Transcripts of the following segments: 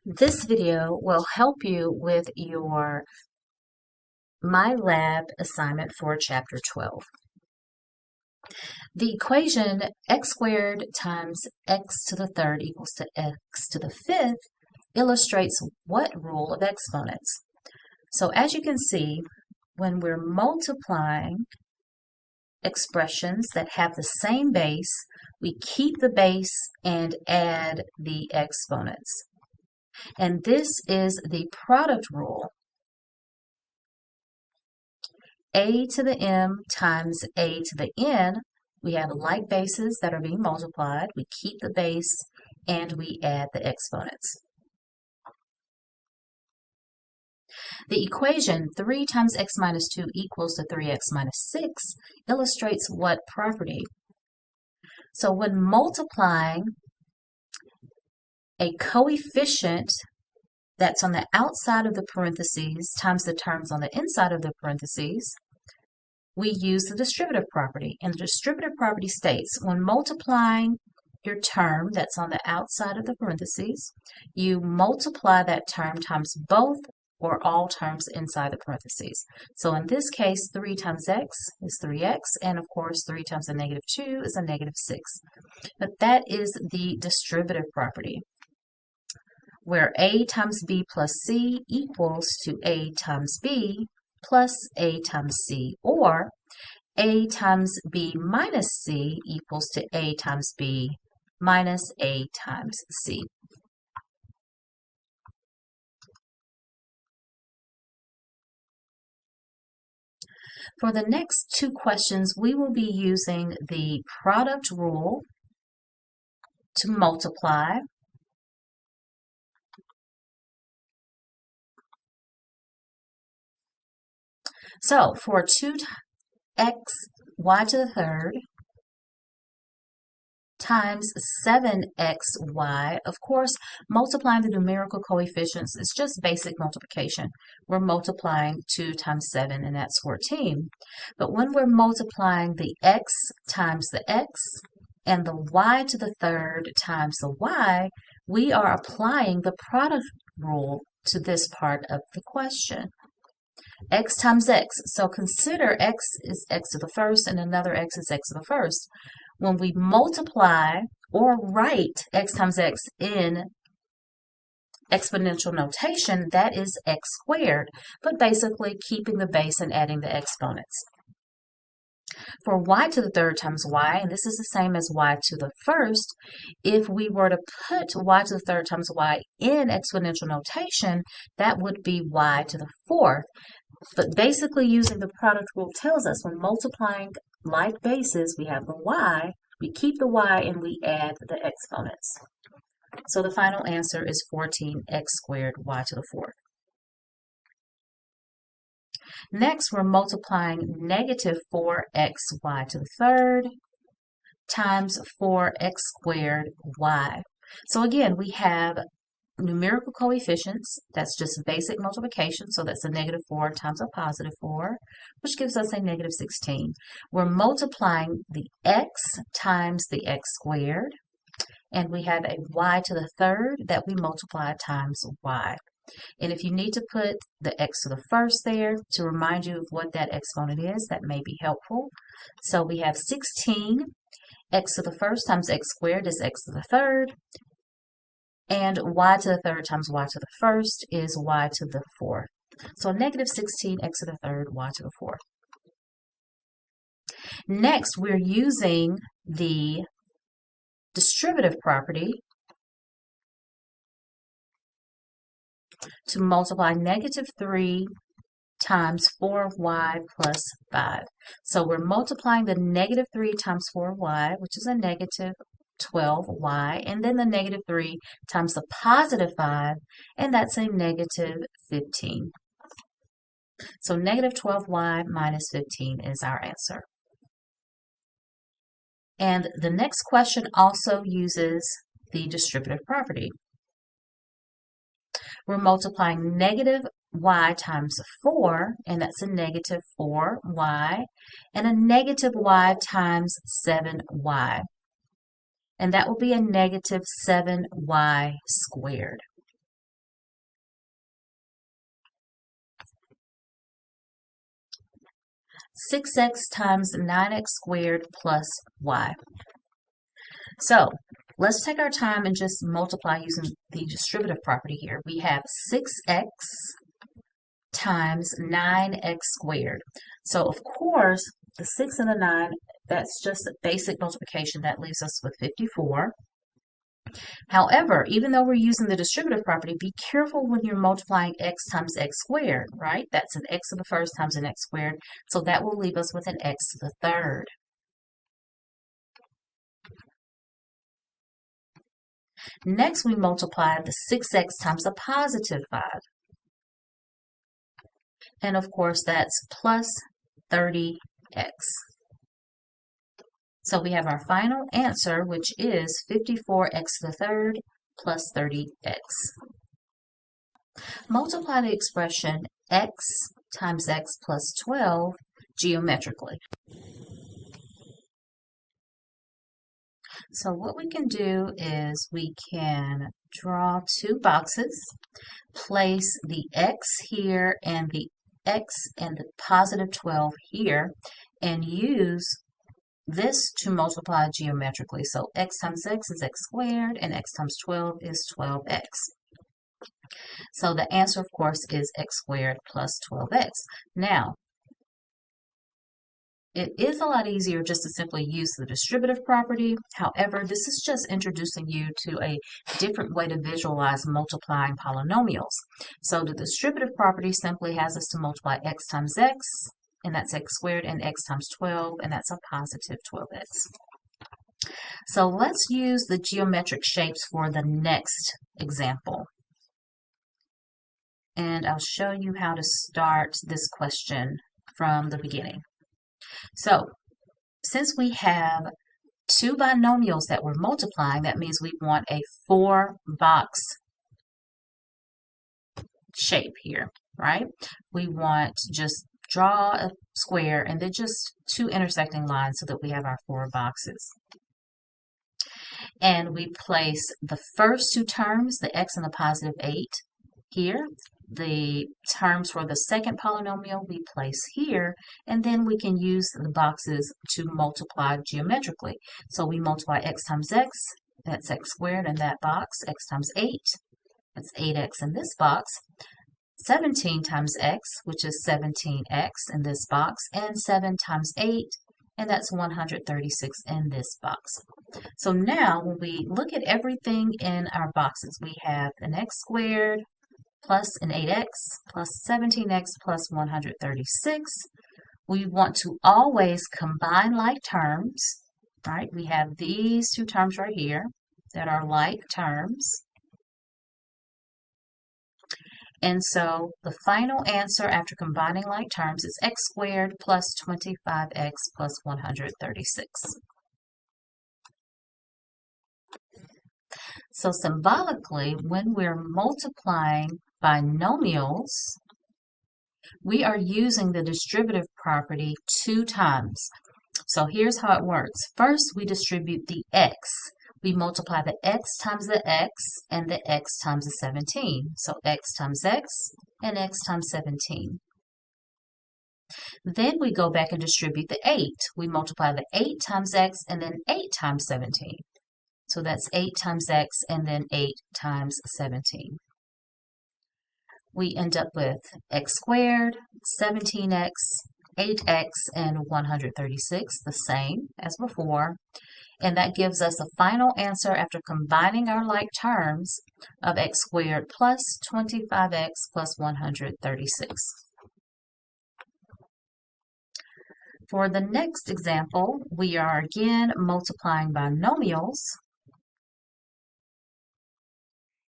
This video will help you with your MyLab assignment for Chapter 12. The equation x squared times x to the third equals to x to the fifth illustrates what rule of exponents? So as you can see, when we're multiplying expressions that have the same base, we keep the base and add the exponents. And this is the product rule. A to the m times a to the n, we have like bases that are being multiplied. We keep the base and we add the exponents. The equation 3 times x minus 2 equals to 3x minus 6 illustrates what property? So when multiplying a coefficient that's on the outside of the parentheses times the terms on the inside of the parentheses, we use the distributive property. And the distributive property states when multiplying your term that's on the outside of the parentheses, you multiply that term times both or all terms inside the parentheses. So in this case, 3 times x is 3x, and of course 3 times a negative 2 is a negative 6. But that is the distributive property, where a times b plus c equals to a times b plus a times c, or a times b minus c equals to a times b minus a times c. For the next two questions, we will be using the product rule to multiply. So for 2x y to the third times 7xy, of course, multiplying the numerical coefficients is just basic multiplication. We're multiplying 2 times 7, and that's 14. But when we're multiplying the x times the x and the y to the third times the y, we are applying the product rule to this part of the question. X times x. So consider x is x to the first and another x is x to the first. When we multiply or write x times x in exponential notation, that is x squared, but basically keeping the base and adding the exponents. For y to the third times y, and this is the same as y to the first, if we were to put y to the third times y in exponential notation, that would be y to the fourth. But basically using the product rule tells us when multiplying like bases, we have the y, we keep the y, and we add the exponents. So the final answer is 14x squared y to the fourth. Next, we're multiplying negative 4xy to the third times 4x squared y. So again, we have numerical coefficients. That's just basic multiplication. So that's a negative 4 times a positive 4, which gives us a negative 16. We're multiplying the x times the x squared, and we have a y to the third that we multiply times y. And if you need to put the x to the first there to remind you of what that exponent is, that may be helpful. So we have 16 x to the first times x squared is x to the third, and y to the third times y to the first is y to the fourth. So negative 16 x to the third y to the fourth. Next, we're using the distributive property to multiply negative 3 times 4y plus 5. So we're multiplying the negative 3 times 4y, which is a negative 12y, and then the negative 3 times the positive 5, and that's a negative 15. So negative 12y minus 15 is our answer. And the next question also uses the distributive property. We're multiplying negative y times 4, and that's a negative 4y, and a negative y times 7y. And that will be a negative 7y squared. 6x times 9x squared plus y. So let's take our time and just multiply using the distributive property here. We have 6x times 9x squared. So of course, the 6 and the 9, that's just a basic multiplication. That leaves us with 54. However, even though we're using the distributive property, be careful when you're multiplying x times x squared, right? That's an x to the first times an x squared. So that will leave us with an x to the third. Next, we multiply the 6x times a positive 5. And of course, that's plus 30x. So we have our final answer, which is 54x to the third plus 30x. Multiply the expression x times x plus 12 geometrically. So what we can do is we can draw two boxes, place the x here and the x and the positive 12 here, and use this to multiply geometrically. So x times x is x squared, and x times 12 is 12x. So the answer, of course, is x squared plus 12x. Now, it is a lot easier just to simply use the distributive property. However, this is just introducing you to a different way to visualize multiplying polynomials. So the distributive property simply has us to multiply x times x, and that's x squared, and x times 12, and that's a positive 12x. So let's use the geometric shapes for the next example. And I'll show you how to start this question from the beginning. So, since we have two binomials that we're multiplying, that means we want a 4-box shape here, right? We want to just draw a square and then just two intersecting lines so that we have our 4 boxes. And we place the first two terms, the x and the positive 8, here. The terms for the second polynomial we place here, and then we can use the boxes to multiply geometrically. So we multiply x times x, that's x squared in that box, x times 8, that's 8x in this box, 17 times x, which is 17x in this box, and 7 times 8, and that's 136 in this box. So now when we look at everything in our boxes, we have an x squared, plus an 8x, plus 17x, plus 136. We want to always combine like terms, right? We have these two terms right here that are like terms. And so the final answer after combining like terms is x squared plus 25x plus 136. So symbolically, when we're multiplying binomials, we are using the distributive property 2 times. So here's how it works. First, we distribute the x. We multiply the x times the x and the x times the 17. So x times x and x times 17. Then we go back and distribute the 8. We multiply the 8 times x and then 8 times 17. So that's 8 times x and then 8 times 17. We end up with x squared, 17x, 8x, and 136, the same as before. And that gives us a final answer after combining our like terms of x squared plus 25x plus 136. For the next example, we are again multiplying binomials.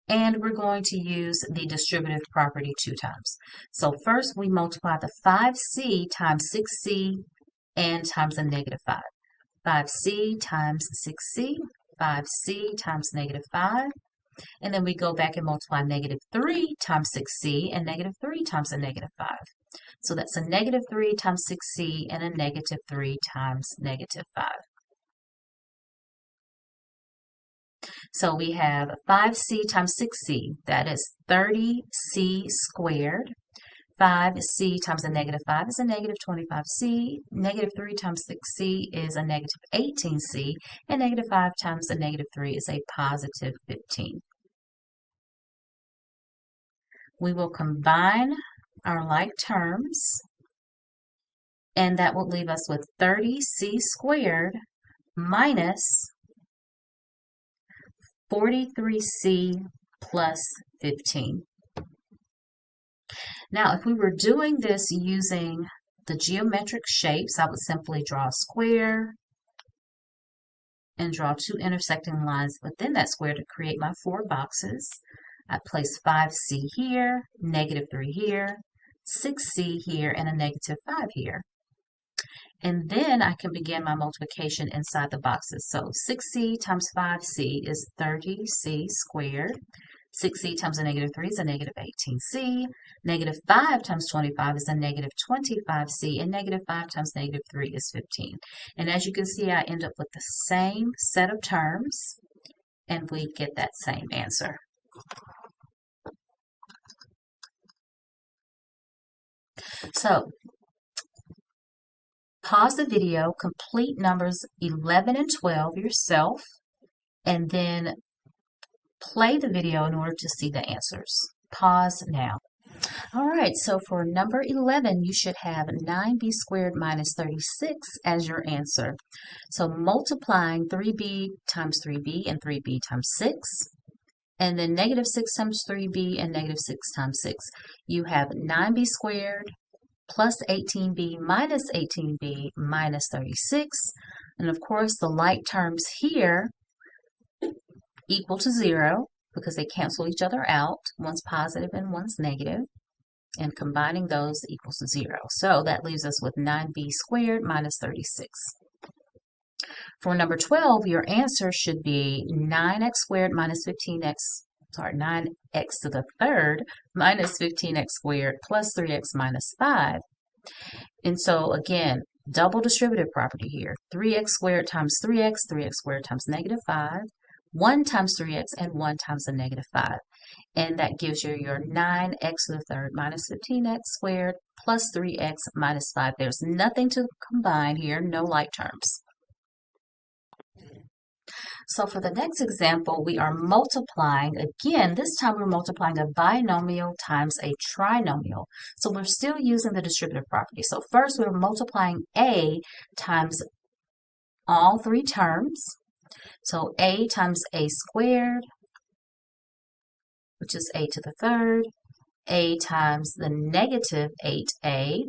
And we're going to use the distributive property 2 times. So first we multiply the 5c times 6c and times a negative 5. 5c times 6c, 5c times negative 5. And then we go back and multiply negative 3 times 6c and negative 3 times a negative 5. So that's a negative 3 times 6c and a negative 3 times negative 5. So we have 5c times 6c, that is 30c squared, 5c times a negative 5 is a negative 25c. Negative 3 times 6c is a negative 18c. And negative 5 times a negative 3 is a positive 15. We will combine our like terms, and that will leave us with 30c squared minus 43c plus 15. Now, if we were doing this using the geometric shapes, I would simply draw a square and draw two intersecting lines within that square to create my four boxes. I place 5c here, negative 3 here, 6c here, and a negative 5 here. And then I can begin my multiplication inside the boxes. So 6c times 5c is 30c squared. 6c times a negative 3 is a negative 18c. Negative 5 times 25 is a negative 25c. And negative 5 times negative 3 is 15. And as you can see, I end up with the same set of terms, and we get that same answer. So, pause the video, complete numbers 11 and 12 yourself, and then play the video in order to see the answers. Pause now. All right, so for number 11, you should have 9b squared minus 36 as your answer. So multiplying 3b times 3b and 3b times 6, and then negative 6 times 3b and negative 6 times 6. You have 9b squared plus 18b minus 18b minus 36. And of course, the like terms here equal to 0 because they cancel each other out. One's positive and one's negative. And combining those equals 0. So that leaves us with 9b squared minus 36. For number 12, your answer should be 9x squared minus 9x to the third minus 15x squared plus 3x minus 5. And so again, double distributive property here. 3x squared times 3x squared times negative 5, 1 times 3x, and 1 times the negative 5. And that gives you your 9x to the third minus 15x squared plus 3x minus 5. There's nothing to combine here, no like terms. So for the next example, we are multiplying, again, this time we're multiplying a binomial times a trinomial. So we're still using the distributive property. So first we're multiplying a times all three terms. So a times a squared, which is a to the third, a times the negative 8a,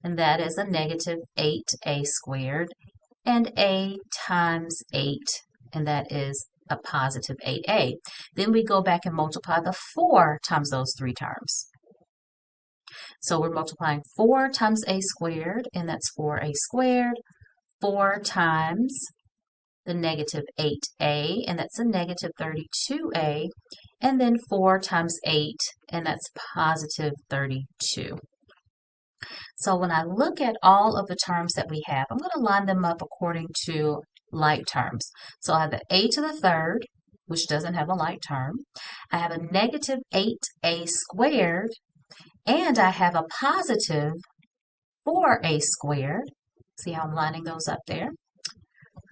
and that is a negative 8a squared, and a times 8, and that is a positive 8a. Then we go back and multiply the 4 times those three terms. So we're multiplying 4 times a squared, and that's 4a squared, 4 times the negative 8a, and that's a negative 32a, and then 4 times 8, and that's positive 32. So when I look at all of the terms that we have, I'm going to line them up according to like terms. So I have the a to the third, which doesn't have a like term. I have a negative 8a squared, and I have a positive 4a squared. See how I'm lining those up there?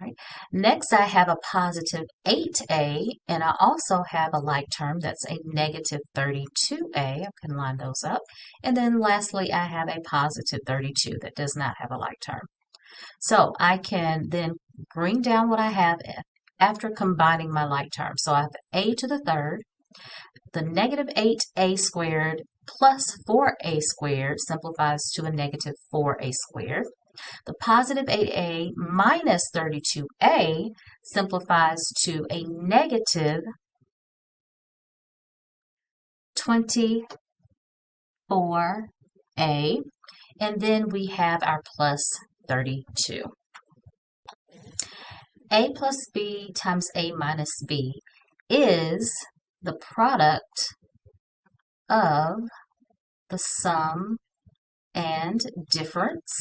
Right. Next, I have a positive 8a, and I also have a like term that's a negative 32a. I can line those up. And then lastly, I have a positive 32 that does not have a like term. So I can then bring down what I have after combining my like terms. So I have a to the third, the negative 8a squared plus 4a squared simplifies to a negative 4a squared. The positive 8a minus 32a simplifies to a negative 24a. And then we have our plus 32. A plus b times a minus b is the product of the sum and difference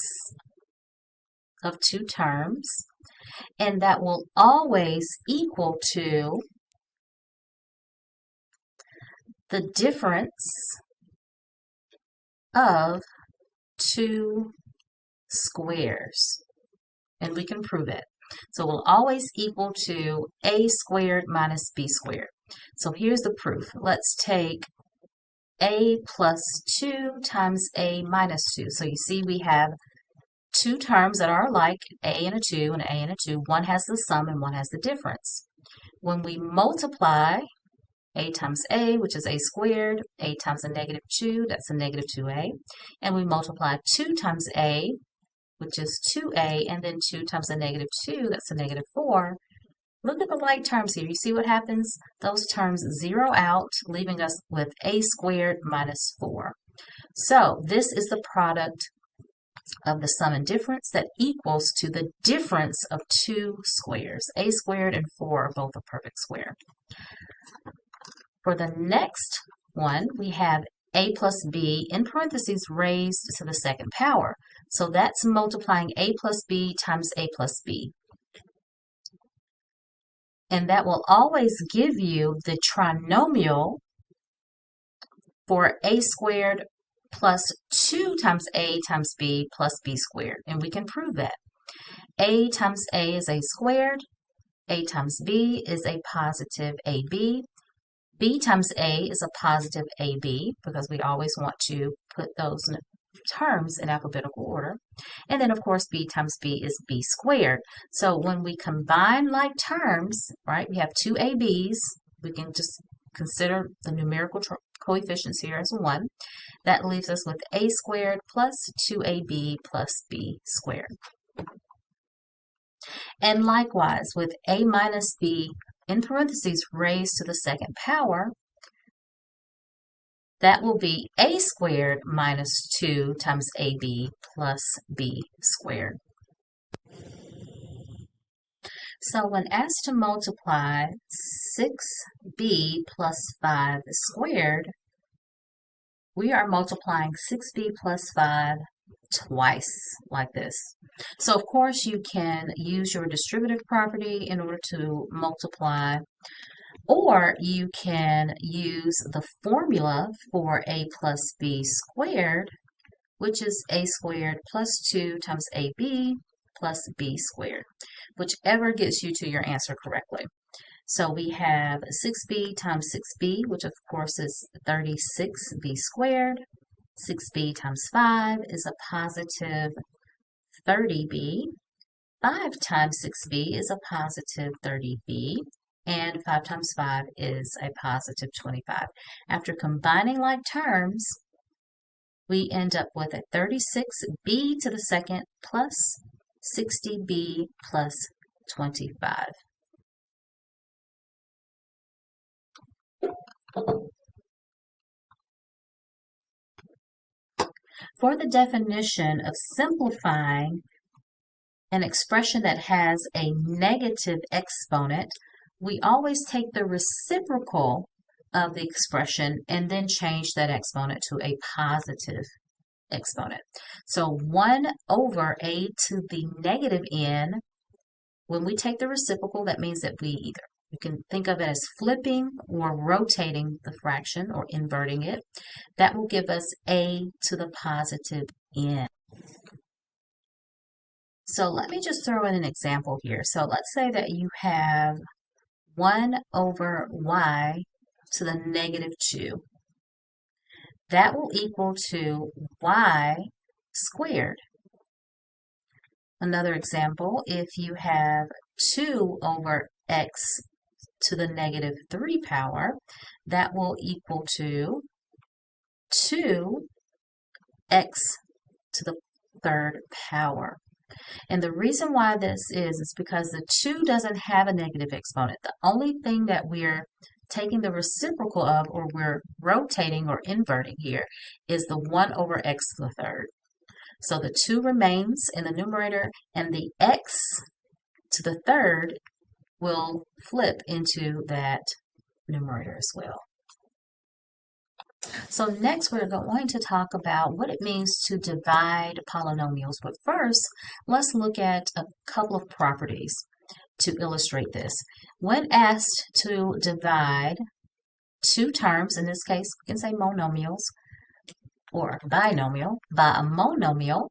of two terms, and that will always equal to the difference of two squares. And we can prove it. So it will always equal to a squared minus b squared. So here's the proof. Let's take a plus 2 times a minus 2. So you see we have two terms that are alike, a and a 2 and a and a 2. One has the sum and one has the difference. When we multiply a times a, which is a squared, a times a negative 2, that's a negative 2a, and we multiply 2 times a, which is 2a, and then 2 times a negative 2, that's a negative 4. Look at the like terms here. You see what happens? Those terms zero out, leaving us with a squared minus 4. So this is the product of the sum and difference that equals to the difference of two squares. A squared and 4 are both a perfect square. For the next one, we have a plus b in parentheses raised to the second power. So that's multiplying a plus b times a plus b. And that will always give you the trinomial for a squared plus 2 times a times b plus b squared. And we can prove that. A times a is a squared. A times b is a positive ab. B times a is a positive ab, because we always want to put those terms in alphabetical order. And then, of course, b times b is b squared. So when we combine like terms, right, we have two ab's. We can just consider the numerical coefficients here as 1. That leaves us with a squared plus 2ab plus b squared. And likewise, with a minus b in parentheses raised to the second power, that will be a squared minus 2 times ab plus b squared. So when asked to multiply 6b plus 5 squared, we are multiplying 6b plus 5 twice, like this. So of course you can use your distributive property in order to multiply, or you can use the formula for a plus b squared, which is a squared plus 2 times ab plus b squared, whichever gets you to your answer correctly. So we have 6b times 6b, which of course is 36b squared. 6b times 5 is a positive 30b. 5 times 6b is a positive 30b. And 5 times 5 is a positive 25. After combining like terms, we end up with a 36b to the second plus 60b plus 25. For the definition of simplifying an expression that has a negative exponent, we always take the reciprocal of the expression and then change that exponent to a positive exponent. So 1 over a to the negative n, when we take the reciprocal, that means that you can think of it as flipping or rotating the fraction or inverting it. That will give us a to the positive n. So let me just throw in an example here. So let's say that you have 1 over y to the negative 2. That will equal to y squared. Another example, if you have 2 over x to the negative 3 power, that will equal to 2x to the 3rd power. And the reason why this is because the 2 doesn't have a negative exponent. The only thing that we're taking the reciprocal of, or we're rotating or inverting here, is the 1 over x to the 3rd. So the 2 remains in the numerator, and the x to the 3rd will flip into that numerator as well. So next we're going to talk about what it means to divide polynomials. But first, let's look at a couple of properties to illustrate this. When asked to divide two terms, in this case we can say monomials, or binomial by a monomial,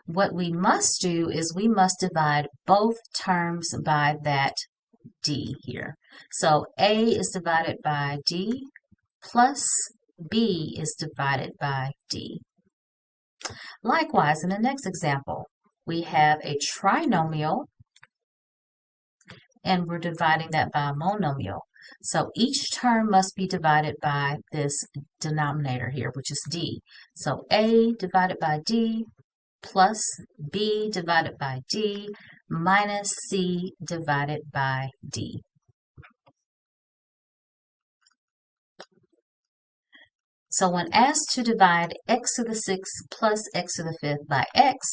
what we must do is we must divide both terms by that d here. So a is divided by d plus b is divided by d. Likewise, in the next example, we have a trinomial, and we're dividing that by a monomial. So each term must be divided by this denominator here, which is d. So a divided by d plus b divided by d minus c divided by d. So when asked to divide x to the 6th plus x to the 5th by x,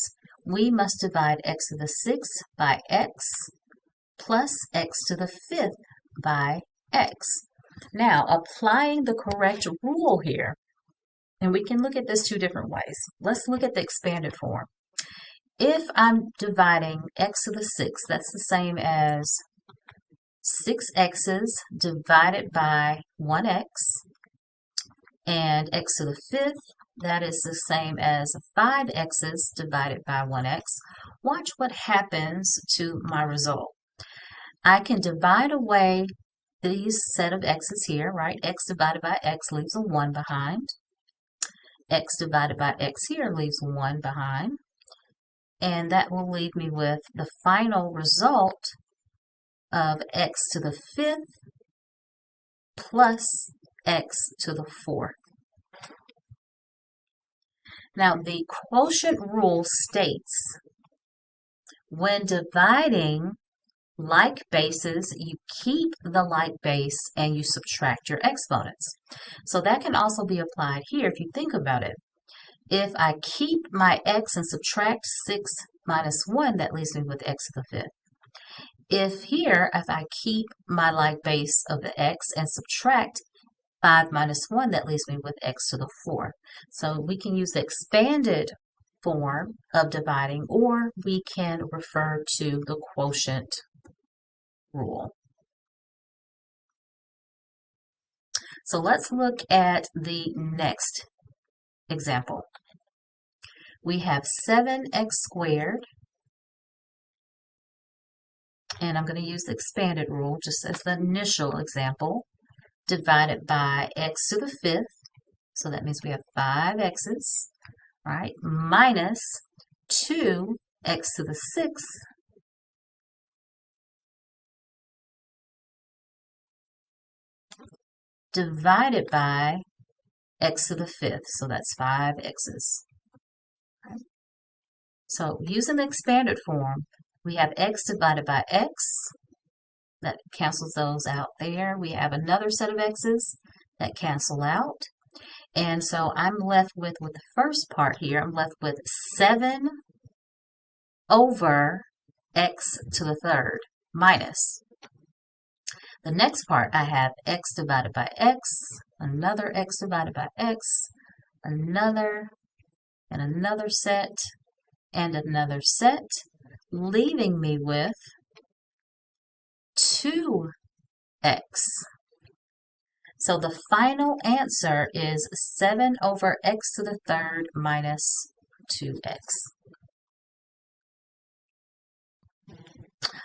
we must divide x to the 6th by x plus x to the 5th by x. Now, applying the correct rule here, and we can look at this two different ways. Let's look at the expanded form. If I'm dividing x to the 6th, that's the same as 6x's divided by 1x, and x to the 5th, that is the same as 5x's divided by 1x. Watch what happens to my result. I can divide away these set of x's here, right? X divided by x leaves a 1 behind. X divided by x here leaves 1 behind. And that will leave me with the final result of x to the 5th plus x to the 4th. Now, the quotient rule states when dividing like bases, you keep the like base and you subtract your exponents. So that can also be applied here if you think about it. If I keep my x and subtract 6 minus 1, that leaves me with x to the 5th. If I keep my like base of the x and subtract 5 minus 1, that leaves me with x to the 4th. So we can use the expanded form of dividing, or we can refer to the quotient rule. So let's look at the next example. We have 7x squared, and I'm going to use the expanded rule just as the initial example, divided by x to the 5th, so that means we have 5 x's, right, minus 2x to the 6th, divided by x to the 5th, so that's 5 x's. Okay. So using the expanded form, we have x divided by x, that cancels those out there. We have another set of x's that cancel out. And so I'm left with the first part here, I'm left with 7 over x to the 3rd minus. The next part, I have x divided by x, another x divided by x, another, and another set, and another set, leaving me with 2x. So the final answer is 7 over x to the 3rd minus 2x.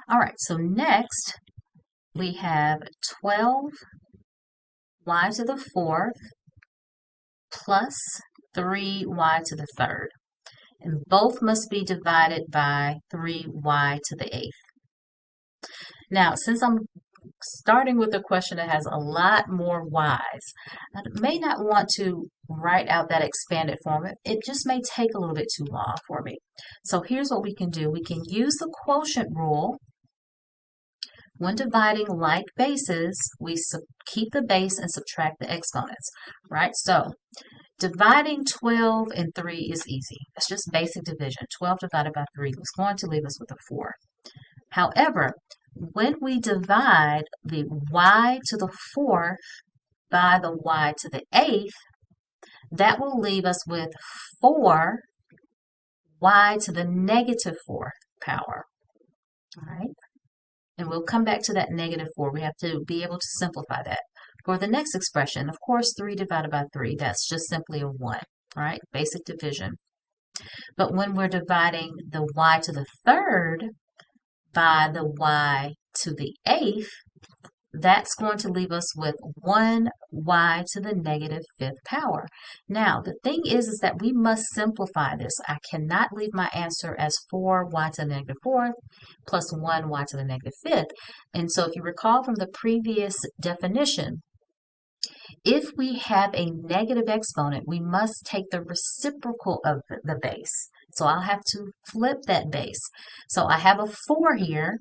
All right, so next we have 12y to the 4th plus 3y to the 3rd. And both must be divided by 3y to the 8th. Now, since I'm starting with a question that has a lot more y's, I may not want to write out that expanded form. It just may take a little bit too long for me. So here's what we can do. We can use the quotient rule. When dividing like bases, we keep the base and subtract the exponents, right? So dividing 12 and 3 is easy. It's just basic division. 12 divided by 3 is going to leave us with a 4. However, when we divide the y to the 4th by the y to the 8th, that will leave us with 4y to the negative 4th power. All right? And we'll come back to that negative 4. We have to be able to simplify that. For the next expression, of course, 3 divided by 3, that's just simply a 1, right? Basic division. But when we're dividing the y to the third by the y to the eighth, that's going to leave us with 1y to the negative fifth power. Now, the thing is that we must simplify this. I cannot leave my answer as 4y to the negative fourth plus 1y to the negative fifth. And so if you recall from the previous definition, if we have a negative exponent, we must take the reciprocal of the base. So I'll have to flip that base. So I have a 4 here,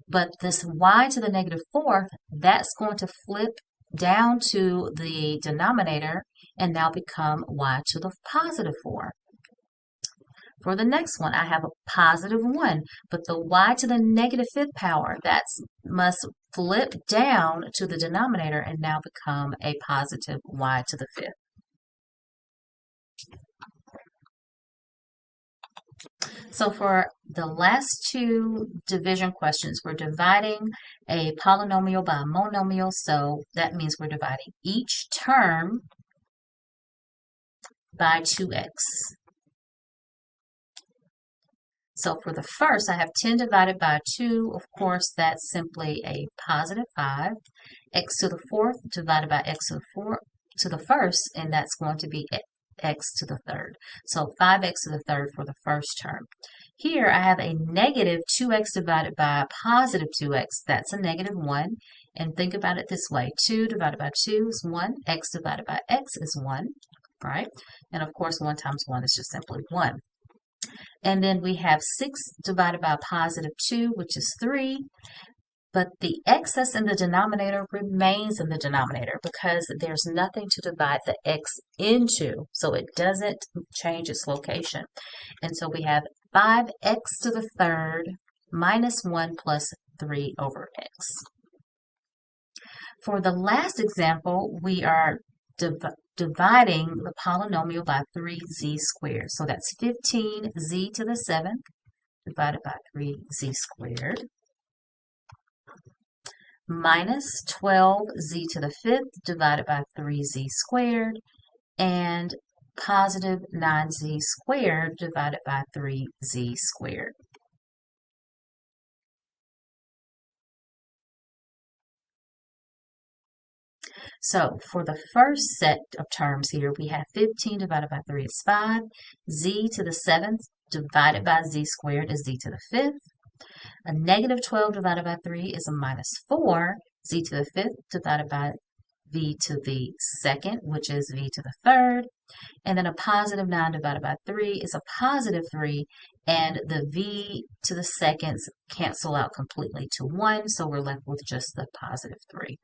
but this y to the negative fourth, that's going to flip down to the denominator and now become y to the positive 4. For the next one, I have a positive 1, but the y to the negative fifth power, that must flip down to the denominator and now become a positive y to the fifth. So for the last two division questions, we're dividing a polynomial by a monomial, so that means we're dividing each term by 2x. So for the first, I have 10 divided by 2. Of course, that's simply a positive 5. X to the fourth divided by x to the first, and that's going to be x to the third. So 5x to the third for the first term. Here I have a negative 2x divided by a positive 2x. That's a negative 1. And think about it this way. 2 divided by 2 is 1. X divided by x is 1. Right? And of course, 1 times 1 is just simply 1. And then we have 6 divided by a positive 2, which is 3. But the excess in the denominator remains in the denominator because there's nothing to divide the x into, so it doesn't change its location. And so we have 5x to the third minus 1 plus 3 over x. For the last example, we are dividing the polynomial by 3z squared. So that's 15z to the 7th divided by 3z squared minus 12z to the 5th divided by 3z squared and positive 9z squared divided by 3z squared. So for the first set of terms here, we have 15 divided by 3 is 5. Z to the 7th divided by z squared is z to the 5th. A negative 12 divided by 3 is a minus 4. Z to the 5th divided by v to the 2nd, which is v to the 3rd. And then a positive 9 divided by 3 is a positive 3. And the v to the 2nds cancel out completely to 1, so we're left with just the positive 3.